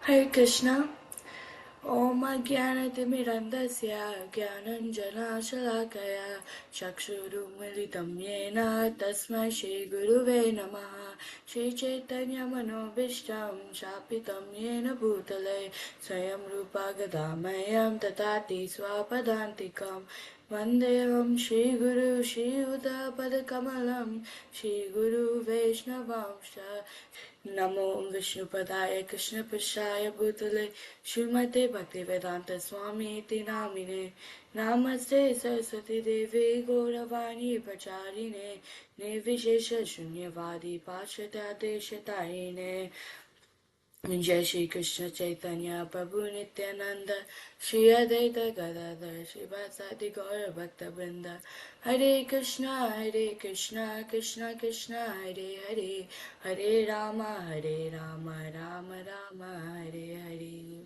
Hare Krishna. Om Ajnanatimirandasya Jnananjana-shalakaya Chakshurumilitam Yena Tasmai Shri Guruve Namaha Shri Chaitanya Manobhishtam Shapitam Yena Bhutale Swayam Rupa Gadamayam Tatati Swapadantikam Vandeham Shri Guru Shri Uda Padakamalam Shri Guru Vaishnavamsha Namo Vishnupadaya Krishna Prashaya Bhutale Srimate Bhaktivedanta Swami Iti Namine Namaste Saraswati Devi Gauravani Pracharine Nirvishesha Shunyavadi Pachatade Shatarine Jai Shri Krishna Chaitanya Prabhu Nityananda Shri Advaita Gadadhar Srivasadi Gaura Bhakta Vrinda Hare Krishna Krishna Krishna Hare Hare Hare Rama Rama Rama Hare Hare.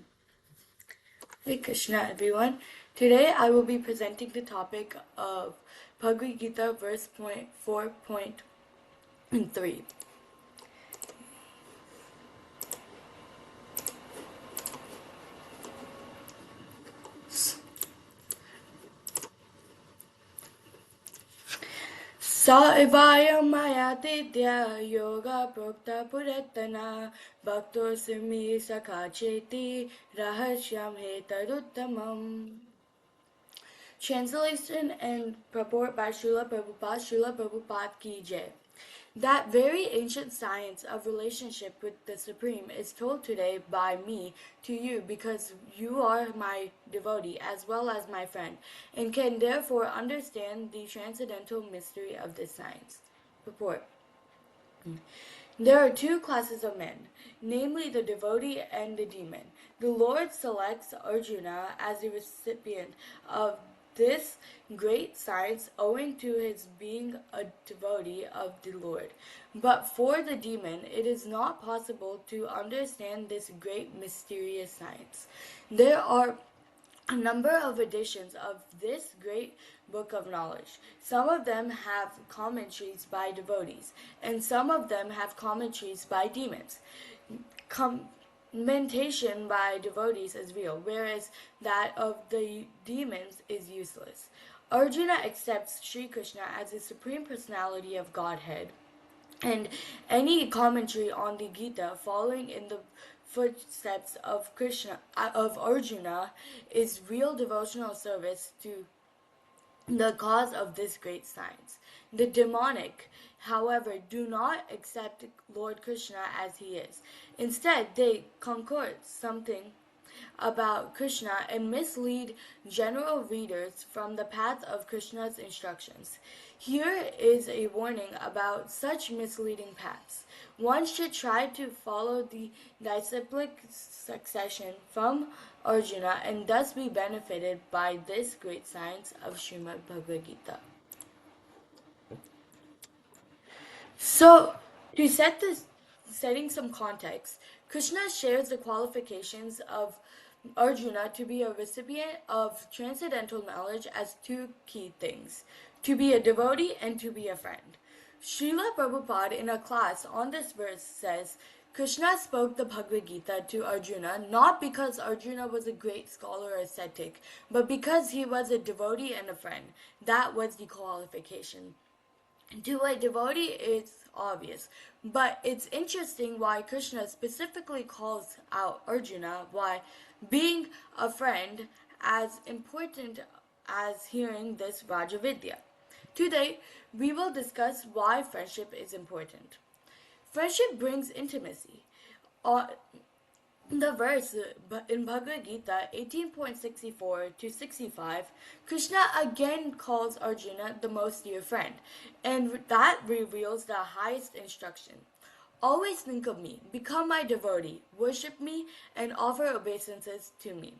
Hare Krishna everyone. Today I will be presenting the topic of Bhagavad Gita verse 4.3. Sa evayam mayatidya yoga prokta puratana bhakto simi sakacheti rahashyam hetaruttamam. Translation and purport by Srila Prabhupada Ki Jai. That very ancient science of relationship with the Supreme is told today by me to you because you are my devotee as well as my friend and can therefore understand the transcendental mystery of this science. Purport. There are two classes of men, namely the devotee and the demon. The Lord selects Arjuna as the recipient of this great science owing to his being a devotee of the Lord. But for the demon, it is not possible to understand this great mysterious science. There are a number of editions of this great book of knowledge. Some of them have commentaries by devotees, and some of them have commentaries by demons. Commentation by devotees is real, whereas that of the demons is useless. Arjuna accepts Sri Krishna as the Supreme Personality of Godhead, and any commentary on the Gita following in the footsteps of Arjuna is real devotional service to the cause of this great science. The demonic, however, do not accept Lord Krishna as he is. Instead, they concoct something about Krishna and mislead general readers from the path of Krishna's instructions. Here is a warning about such misleading paths. One should try to follow the disciplic succession from Arjuna and thus be benefited by this great science of Srimad Bhagavad Gita. So, to setting some context, Krishna shares the qualifications of Arjuna to be a recipient of transcendental knowledge as two key things: to be a devotee and to be a friend. Srila Prabhupada in a class on this verse says, Krishna spoke the Bhagavad Gita to Arjuna not because Arjuna was a great scholar or ascetic, but because he was a devotee and a friend. That was the qualification. To a devotee, it's obvious, but it's interesting why Krishna specifically calls out Arjuna, why being a friend as important as hearing this Rajavidya. Today, we will discuss why friendship is important. Friendship brings intimacy. The verse in Bhagavad Gita 18.64 to 65, Krishna again calls Arjuna the most dear friend, and that reveals the highest instruction. Always think of me, become my devotee, worship me, and offer obeisances to me.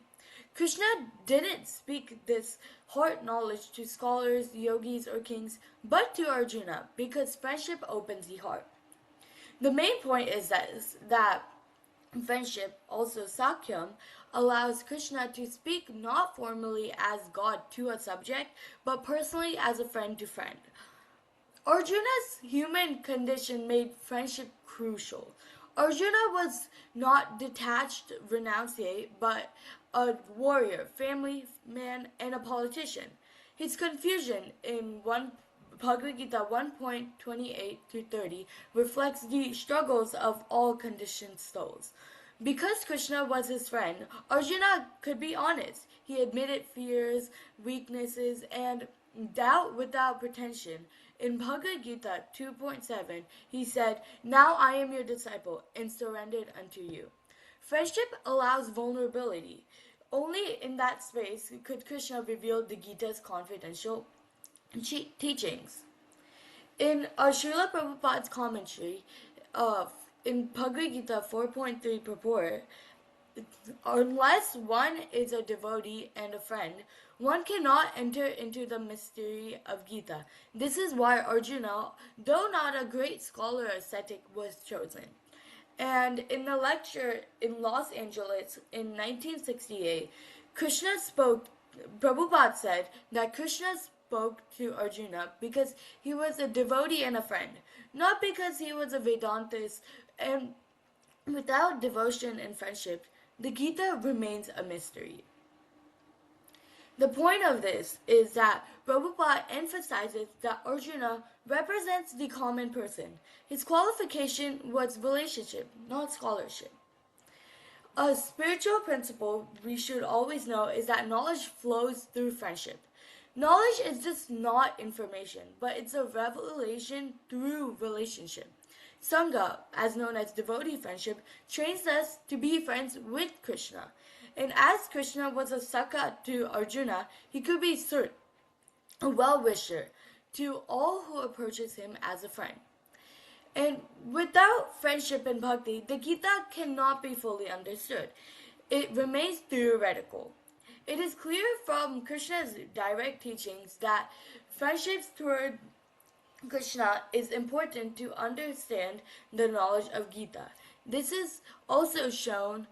Krishna didn't speak this heart knowledge to scholars, yogis, or kings, but to Arjuna, because friendship opens the heart. The main point is that friendship, also Sakyam, allows Krishna to speak not formally as God to a subject, but personally as a friend to friend. Arjuna's human condition made friendship crucial. Arjuna was not detached renunciate, but a warrior, family man, and a politician. His confusion in Bhagavad Gita 1.28 to 30 reflects the struggles of all conditioned souls. Because Krishna was his friend, Arjuna could be honest. He admitted fears, weaknesses, and doubt without pretension. In Bhagavad Gita 2.7, he said, "Now I am your disciple and surrendered unto you." Friendship allows vulnerability. Only in that space could Krishna reveal the Gita's confidential teachings. In Srila Prabhupada's commentary, in Bhagavad Gita 4.3 purport, unless one is a devotee and a friend, one cannot enter into the mystery of Gita. This is why Arjuna, though not a great scholar or ascetic, was chosen. And in a lecture in Los Angeles in 1968, Prabhupada said that Krishna spoke to Arjuna because he was a devotee and a friend, not because he was a Vedantist. And without devotion and friendship, the Gita remains a mystery. The point of this is that Prabhupada emphasizes that Arjuna represents the common person. His qualification was relationship, not scholarship. A spiritual principle we should always know is that knowledge flows through friendship. Knowledge is just not information, but it's a revelation through relationship. Sangha, as known as devotee friendship, trains us to be friends with Krishna. And as Krishna was a Sakha to Arjuna, he could be a well-wisher to all who approaches him as a friend. And without friendship and bhakti, the Gita cannot be fully understood. It remains theoretical. It is clear from Krishna's direct teachings that friendships toward Krishna is important to understand the knowledge of Gita. This is also shown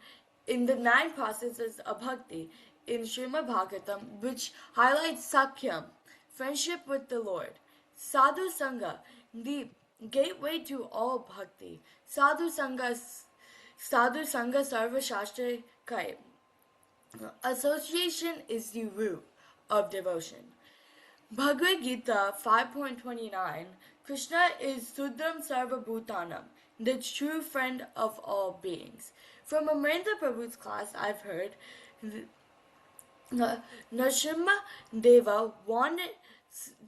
in the 9 processes of bhakti in Srimad Bhagavatam, which highlights Sakhyam, friendship with the Lord, Sadhu Sangha, the gateway to all bhakti, Sadhu Sangha Sarva Shastra Kai. Association is the root of devotion. Bhagavad Gita 5.29, Krishna is Sudram Sarva Bhutanam, the true friend of all beings. From Amrita Prabhu's class, I've heard Nrsimha Deva wanted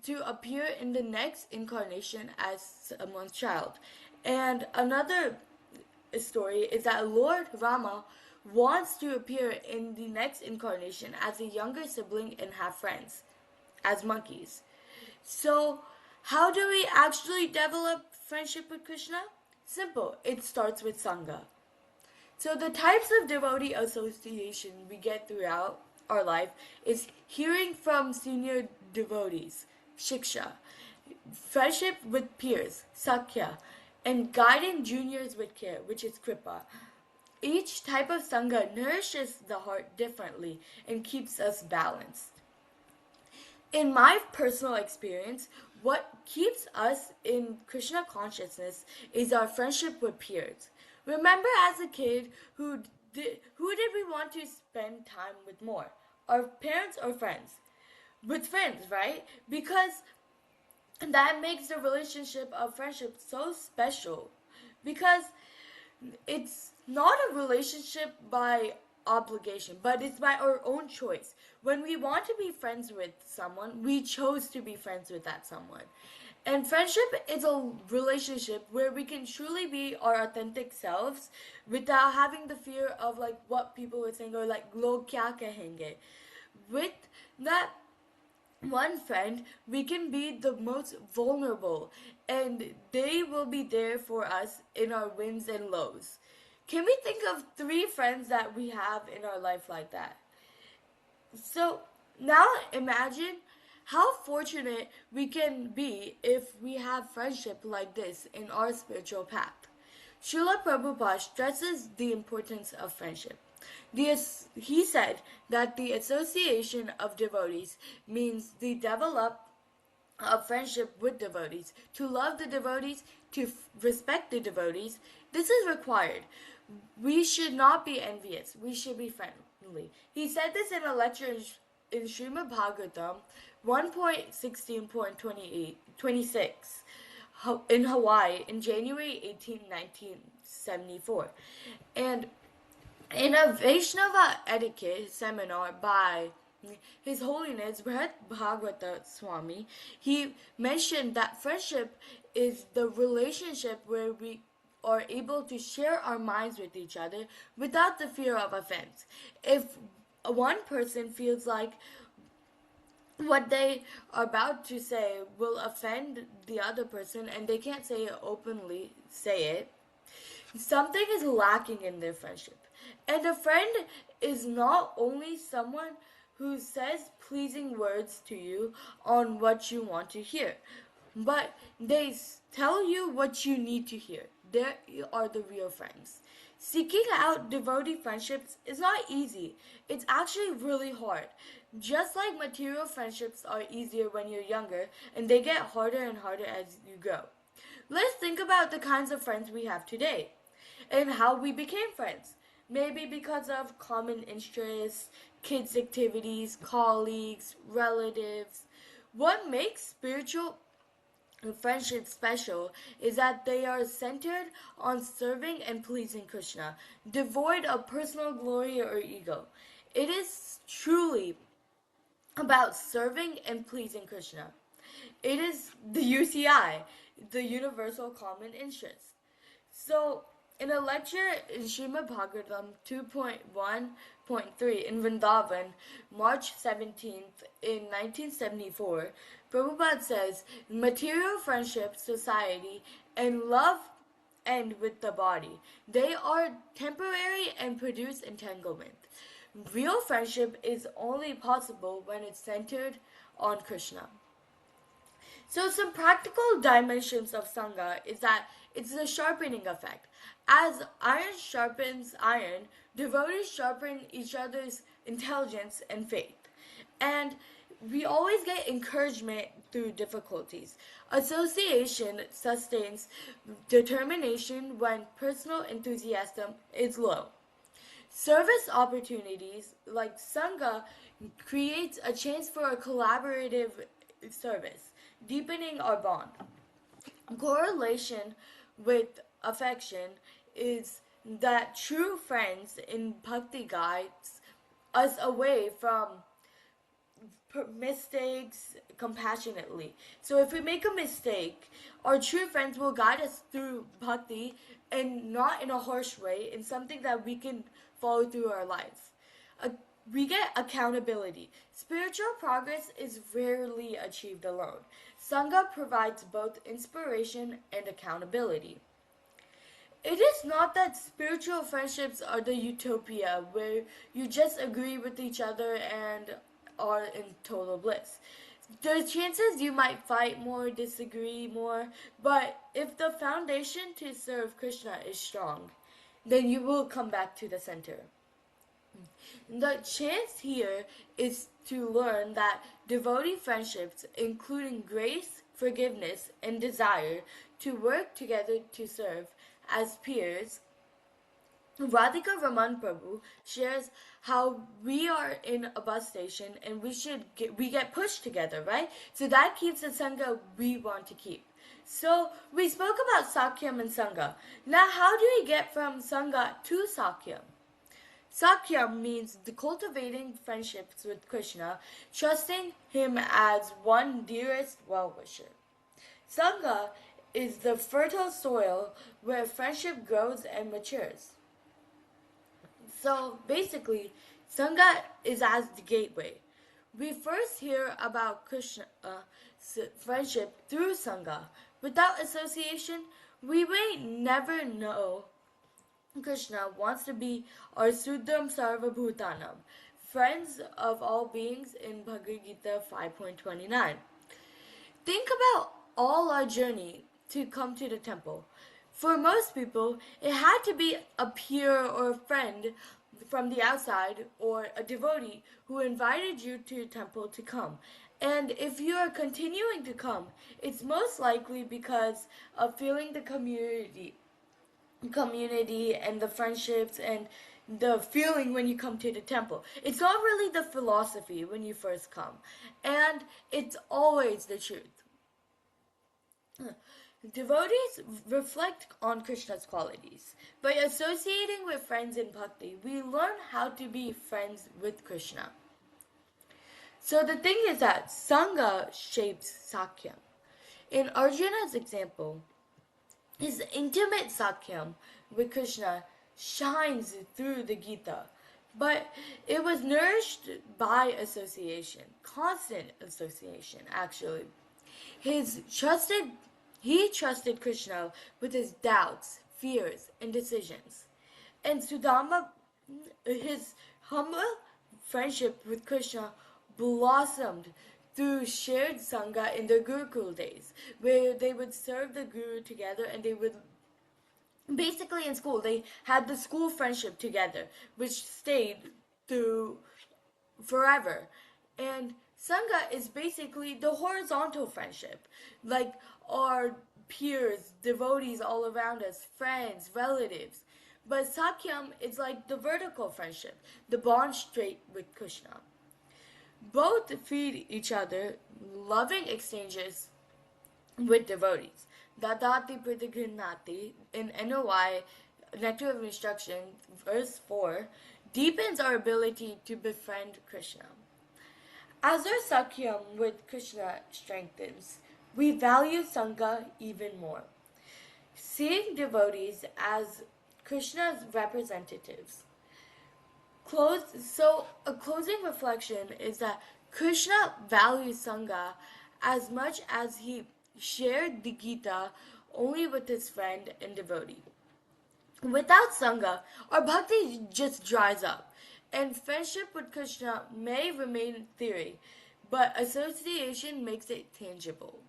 to appear in the next incarnation as someone's child. And another story is that Lord Rama wants to appear in the next incarnation as a younger sibling and have friends, as monkeys. So, how do we actually develop friendship with Krishna? Simple, it starts with Sangha. So the types of devotee association we get throughout our life is hearing from senior devotees, Shiksha, friendship with peers, Sakya, and guiding juniors with care, which is Kripa. Each type of Sangha nourishes the heart differently and keeps us balanced. In my personal experience, what keeps us in Krishna consciousness is our friendship with peers. Remember as a kid, who did we want to spend time with more? Our parents or friends? With friends, right? Because that makes the relationship of friendship so special. Because it's not a relationship by obligation, but it's by our own choice. When we want to be friends with someone, we chose to be friends with that someone. And friendship is a relationship where we can truly be our authentic selves without having the fear of like what people would think or like log kya kahenge. With that one friend, we can be the most vulnerable and they will be there for us in our wins and lows. Can we think of 3 friends that we have in our life like that? So now imagine how fortunate we can be if we have friendship like this in our spiritual path. Srila Prabhupada stresses the importance of friendship. He said that the association of devotees means the develop of friendship with devotees, to love the devotees, to respect the devotees, this is required. We should not be envious. We should be friendly. He said this in a lecture in Srimad Bhagavatam 1.16.26 in Hawaii in January 18, 1974. And in a Vaishnava etiquette seminar by His Holiness Bhagavata Swami, he mentioned that friendship is the relationship where we are able to share our minds with each other without the fear of offense. If one person feels like what they are about to say will offend the other person and they can't say it openly, something is lacking in their friendship. And a friend is not only someone who says pleasing words to you on what you want to hear, but they tell you what you need to hear. They are the real friends. Seeking out devotee friendships is not easy. It's actually really hard. Just like material friendships are easier when you're younger, and they get harder and harder as you grow. Let's think about the kinds of friends we have today and how we became friends. Maybe because of common interests, kids' activities, colleagues, relatives. What makes spiritual friendships special is that they are centered on serving and pleasing Krishna, devoid of personal glory or ego. It is truly about serving and pleasing Krishna. It is the UCI, the Universal Common Interest. So, in a lecture in Srimad Bhagavatam 2.1.3 in Vrindavan, March 17th in 1974, Prabhupada says, material friendship, society, and love end with the body. They are temporary and produce entanglement. Real friendship is only possible when it's centered on Krishna. So some practical dimensions of Sangha is that it's the sharpening effect. As iron sharpens iron, devotees sharpen each other's intelligence and faith. And we always get encouragement through difficulties. Association sustains determination when personal enthusiasm is low. Service opportunities like Sangha creates a chance for a collaborative service, deepening our bond. Correlation with affection is that true friends in bhakti guides us away from mistakes compassionately. So if we make a mistake, our true friends will guide us through bhakti and not in a harsh way, in something that we can follow through our life. We get accountability. Spiritual progress is rarely achieved alone. Sangha provides both inspiration and accountability. It is not that spiritual friendships are the utopia where you just agree with each other and are in total bliss. There's chances you might fight more, disagree more, but if the foundation to serve Krishna is strong, then you will come back to the center. The chance here is to learn that devotee friendships, including grace, forgiveness, and desire to work together to serve as peers. Radhika Raman Prabhu shares how we are in a bus station and we get pushed together, right? So that keeps the Sangha we want to keep. So we spoke about Sakyam and Sangha. Now how do we get from Sangha to Sakyam? Sakyam means the cultivating friendships with Krishna, trusting him as one dearest well-wisher. Sangha is the fertile soil where friendship grows and matures. So basically, Sangha is as the gateway. We first hear about Krishna friendship through Sangha. Without association, we may never know Krishna wants to be our Sudram Sarva Bhutanam, friends of all beings in Bhagavad Gita 5.29. Think about all our journey to come to the temple. For most people, it had to be a peer or a friend from the outside or a devotee who invited you to the temple to come. And if you are continuing to come, it's most likely because of feeling the community and the friendships and the feeling when you come to the temple. It's not really the philosophy when you first come, and it's always the truth. Devotees reflect on Krishna's qualities. By associating with friends in bhakti, we learn how to be friends with Krishna. So the thing is that Sangha shapes Sakyam. In Arjuna's example, his intimate Sakyam with Krishna shines through the Gita, but it was nourished by association, constant association actually. His trusted he trusted Krishna with his doubts, fears, and decisions. And Sudama, his humble friendship with Krishna blossomed through shared Sangha in their Gurukul days, where they would serve the Guru together and they would basically in school they had the school friendship together, which stayed through forever. And Sangha is basically the horizontal friendship, like our peers, devotees all around us, friends, relatives. But Sakyam is like the vertical friendship, the bond straight with Krishna. Both feed each other, loving exchanges with devotees. Dadati Pratigrinati in NOI, Nectar of Instruction, verse 4, deepens our ability to befriend Krishna. As our Sakyam with Krishna strengthens, we value Sangha even more. Seeing devotees as Krishna's representatives. A closing reflection is that Krishna values Sangha as much as he shared the Gita only with his friend and devotee. Without Sangha, our bhakti just dries up, and friendship with Krishna may remain theory, but association makes it tangible.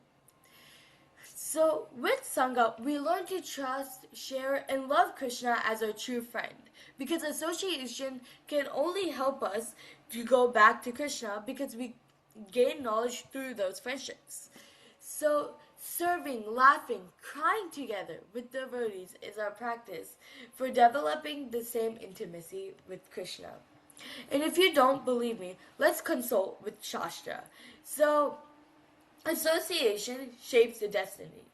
So, with Sangha, we learn to trust, share, and love Krishna as our true friend. Because association can only help us to go back to Krishna because we gain knowledge through those friendships. So, serving, laughing, crying together with devotees is our practice for developing the same intimacy with Krishna. And if you don't believe me, let's consult with Shastra. So, association shapes the destiny.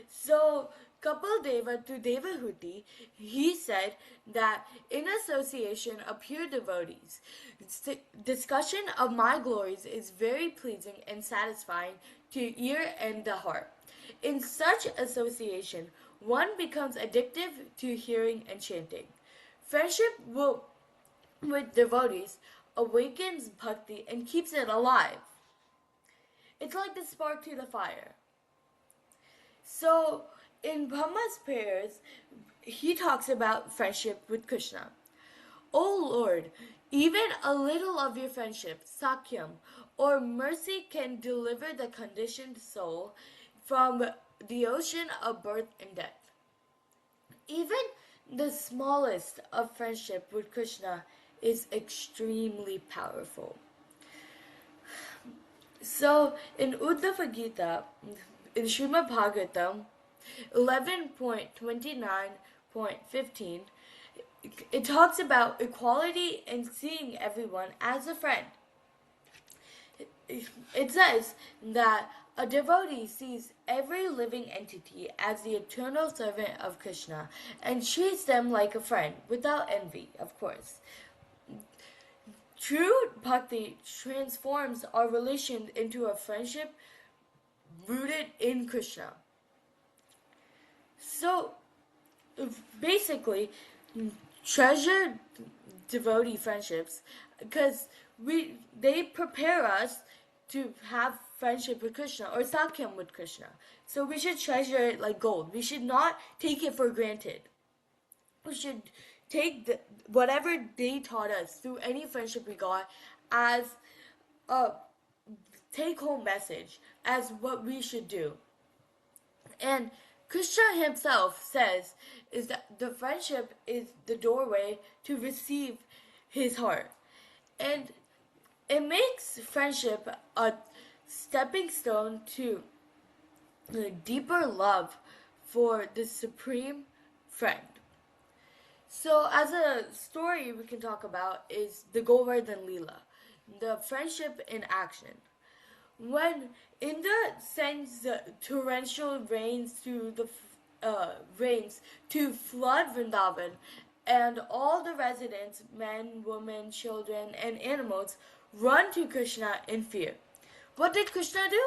So, Kapil Deva to Devahuti, he said that in association of pure devotees, discussion of my glories is very pleasing and satisfying to ear and the heart. In such association, one becomes addictive to hearing and chanting. With devotees awakens bhakti and keeps it alive. It's like the spark to the fire. So, in Brahma's prayers, he talks about friendship with Krishna. O Lord, even a little of your friendship, Sakyam, or mercy can deliver the conditioned soul from the ocean of birth and death. Even the smallest of friendship with Krishna is extremely powerful. So, in Uddhava Gita, in Srimad Bhagavatam 11.29.15, it talks about equality and seeing everyone as a friend. It says that a devotee sees every living entity as the eternal servant of Krishna and treats them like a friend without envy, of course. True bhakti transforms our relation into a friendship rooted in Krishna. So, basically, treasure devotee friendships because they prepare us to have friendship with Krishna or Sakyam with Krishna. So we should treasure it like gold. We should not take it for granted. We should take whatever they taught us through any friendship we got as a take-home message, as what we should do. And Krishna himself says is that the friendship is the doorway to receive his heart. And it makes friendship a stepping stone to a deeper love for the supreme friend. So, as a story we can talk about is the Govardhan Leela, the friendship in action. When Indra sends the torrential rains to flood Vrindavan, and all the residents, men, women, children, and animals, run to Krishna in fear. What did Krishna do?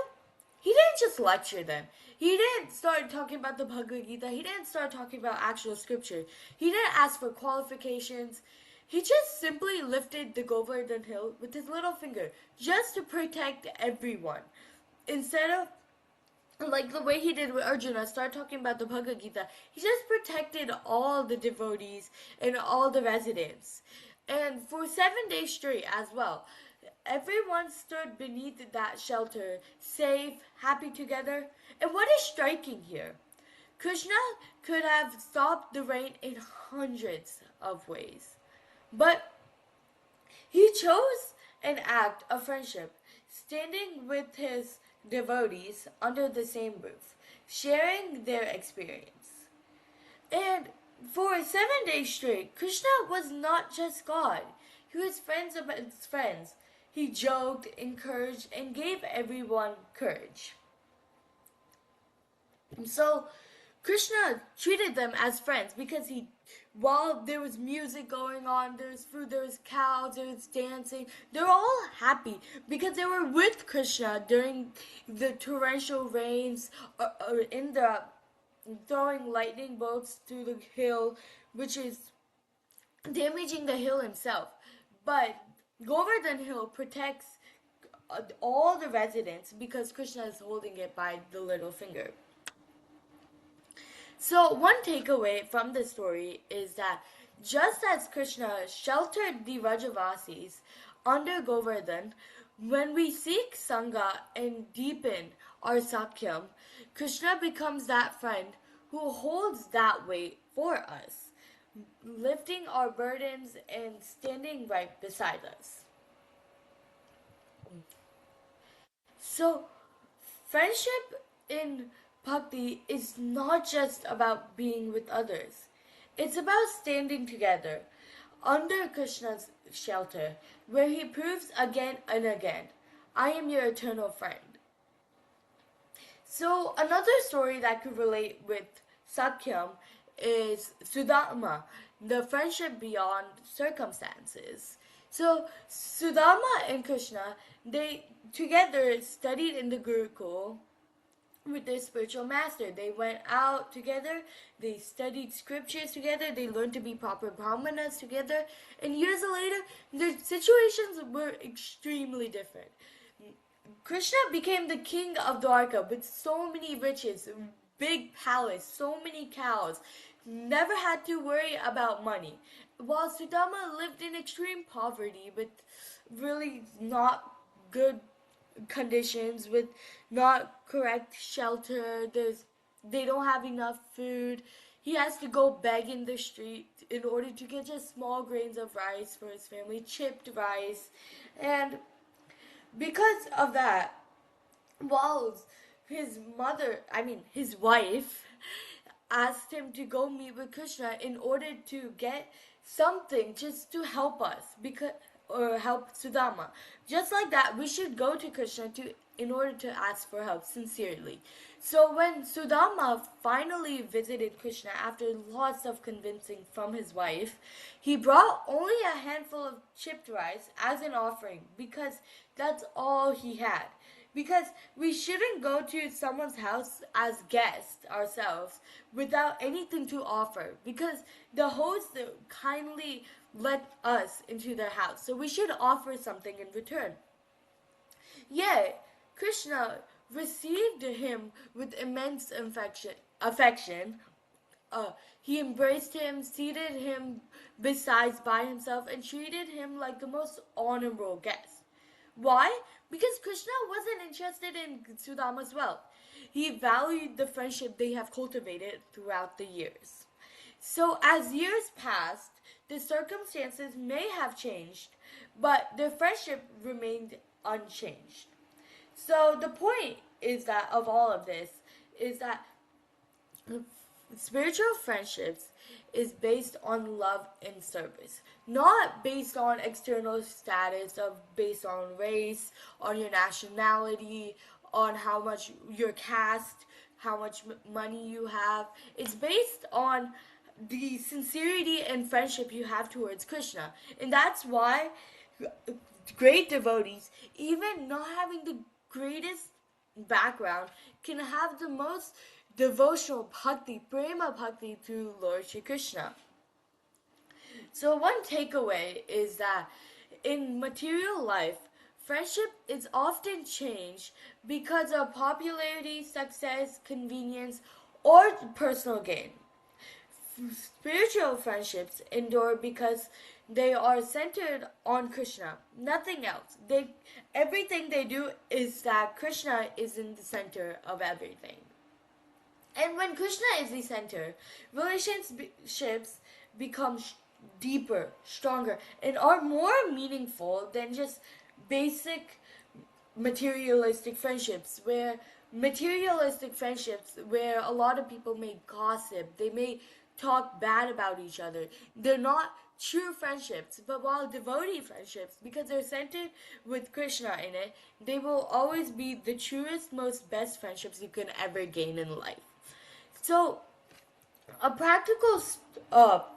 He didn't just lecture them. He didn't start talking about the Bhagavad Gita. He didn't start talking about actual scripture. He didn't ask for qualifications. He just simply lifted the Govardhan hill with his little finger just to protect everyone. Instead of like the way he did with Arjuna, start talking about the Bhagavad Gita, he just protected all the devotees and all the residents. And for 7 days straight as well, everyone stood beneath that shelter, safe, happy together. And what is striking here? Krishna could have stopped the rain in hundreds of ways. But he chose an act of friendship, standing with his devotees under the same roof, sharing their experience. And for 7 days straight, Krishna was not just God. He was friends of his friends. He joked, encouraged, and gave everyone courage. So Krishna treated them as friends because while there was music going on, there was food, there was cows, there was dancing, they were all happy because they were with Krishna during the torrential rains, or in the throwing lightning bolts through the hill, which is damaging the hill himself. But Govardhan Hill protects all the residents because Krishna is holding it by the little finger. So, one takeaway from the story is that just as Krishna sheltered the Rajavasis under Govardhan, when we seek Sangha and deepen our Sakyam, Krishna becomes that friend who holds that weight for us, lifting our burdens and standing right beside us. So, friendship in Bhakti is not just about being with others. It's about standing together under Krishna's shelter, where he proves again and again, I am your eternal friend. So another story that could relate with Sakyam is Sudama, the friendship beyond circumstances. So Sudama and Krishna, they together studied in the Gurukul with their spiritual master. They went out together, they studied scriptures together, they learned to be proper brahmanas together, and years later, their situations were extremely different. Krishna became the king of Dwarka with so many riches, big palace, so many cows, never had to worry about money. While Sudama lived in extreme poverty with really not good conditions, with not correct shelter, they don't have enough food. He has to go beg in the street in order to get just small grains of rice for his family, chipped rice. And because of that, while his wife asked him to go meet with Krishna in order to get something just to help us, because or help Sudama. Just like that, we should go to Krishna in order to ask for help sincerely. So when Sudama finally visited Krishna after lots of convincing from his wife, he brought only a handful of chipped rice as an offering because that's all he had. Because we shouldn't go to someone's house as guests ourselves without anything to offer, because the host kindly let us into their house. So we should offer something in return. Yet, Krishna received him with immense affection. He embraced him, seated him by himself, and treated him like the most honorable guest. Why? Because Krishna wasn't interested in Sudama's wealth. He valued the friendship they have cultivated throughout the years. So as years passed, the circumstances may have changed, but their friendship remained unchanged. So the point is that of all of this is that spiritual friendships is based on love and service, not based on external status, of based on race, on your nationality, on how much your caste, how much money you have. It's based on the sincerity and friendship you have towards Krishna. And that's why great devotees, even not having the greatest background, can have the most devotional bhakti, prema bhakti to Lord Shri Krishna. So one takeaway is that in material life, friendship is often changed because of popularity, success, convenience, or personal gain. Spiritual friendships endure because they are centered on Krishna, nothing else. Everything they do is that Krishna is in the center of everything. And when Krishna is the center, relationships become deeper, stronger, and are more meaningful than just basic materialistic friendships where a lot of people may gossip, they may talk bad about each other. They're not true friendships, but while devotee friendships, because they're centered with Krishna in it, they will always be the truest, most best friendships you can ever gain in life. So a practical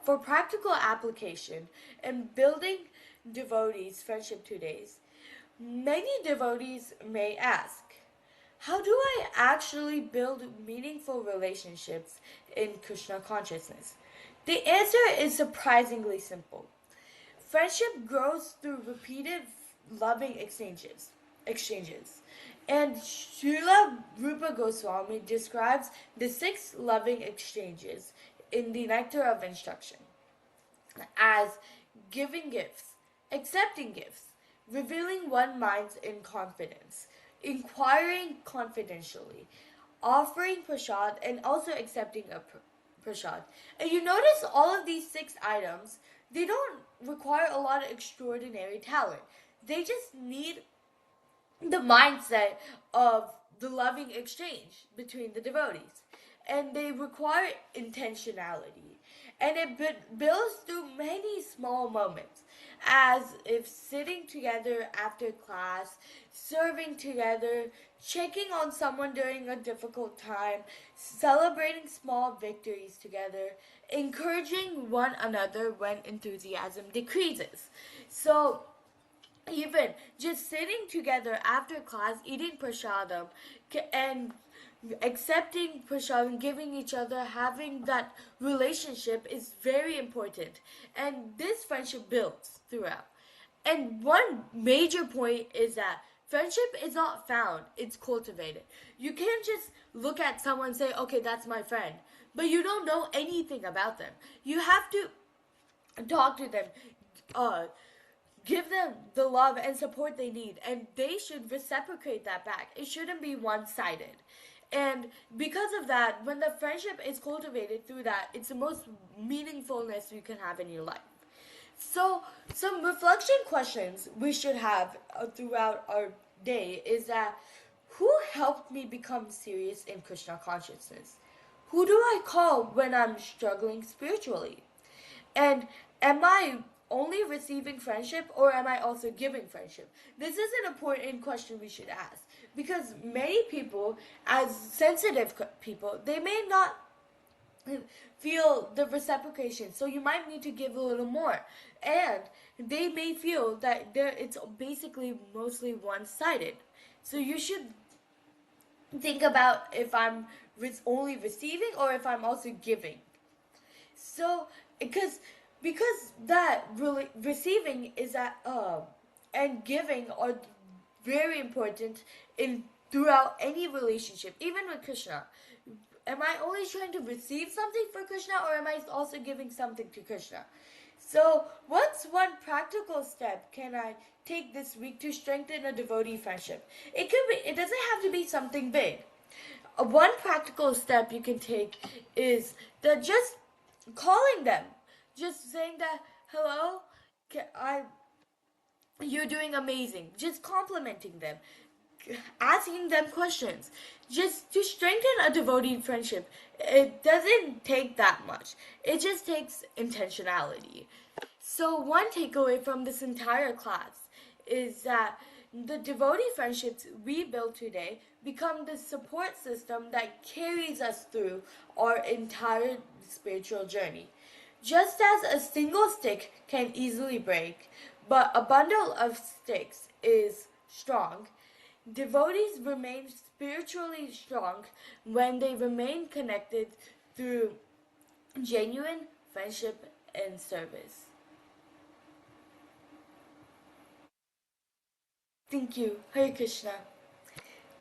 for practical application and building devotees friendship today's, many devotees may ask, how do I actually build meaningful relationships in Krishna consciousness? The answer is surprisingly simple. Friendship grows through repeated loving exchanges. And Srila Rupa Goswami describes the 6 loving exchanges in the Nectar of Instruction as giving gifts, accepting gifts, revealing one mind's in confidence, inquiring confidentially, offering prasad, and also accepting a prasad. And you notice all of these 6 items, they don't require a lot of extraordinary talent. They just need the mindset of the loving exchange between the devotees. And they require intentionality. And it builds through many small moments, as if sitting together after class, serving together, checking on someone during a difficult time, celebrating small victories together, encouraging one another when enthusiasm decreases. So, even just sitting together after class, eating prasadam, and accepting prasadam, giving each other, having that relationship is very important. And this friendship builds throughout. And one major point is that friendship is not found, it's cultivated. You can't just look at someone and say, okay, that's my friend, but you don't know anything about them. You have to talk to them, uh, give them the love and support they need, and they should reciprocate that back. It shouldn't be one-sided. And because of that, when the friendship is cultivated through that, it's the most meaningfulness you can have in your life. So some reflection questions we should have throughout our day is that, who helped me become serious in Krishna consciousness? Who do I call when I'm struggling spiritually? And am I only receiving friendship, or am I also giving friendship? This is an important question we should ask, because many people, as sensitive people, they may not feel the reciprocation, so you might need to give a little more, and they may feel that it's basically mostly one-sided. So you should think about if I'm only receiving or if I'm also giving. So, because that really receiving is that and giving are very important in throughout any relationship, even with Krishna. Am I only trying to receive something for Krishna, or am I also giving something to Krishna? So, what's one practical step can I take this week to strengthen a devotee friendship? It doesn't have to be something big. One practical step you can take is that just calling them, just saying that, hello, you're doing amazing, just complimenting them, asking them questions. Just to strengthen a devotee friendship, it doesn't take that much. It just takes intentionality. So, one takeaway from this entire class is that the devotee friendships we build today become the support system that carries us through our entire spiritual journey. Just as a single stick can easily break, but a bundle of sticks is strong, devotees remain spiritually strong when they remain connected through genuine friendship and service. Thank you. Hare Krishna.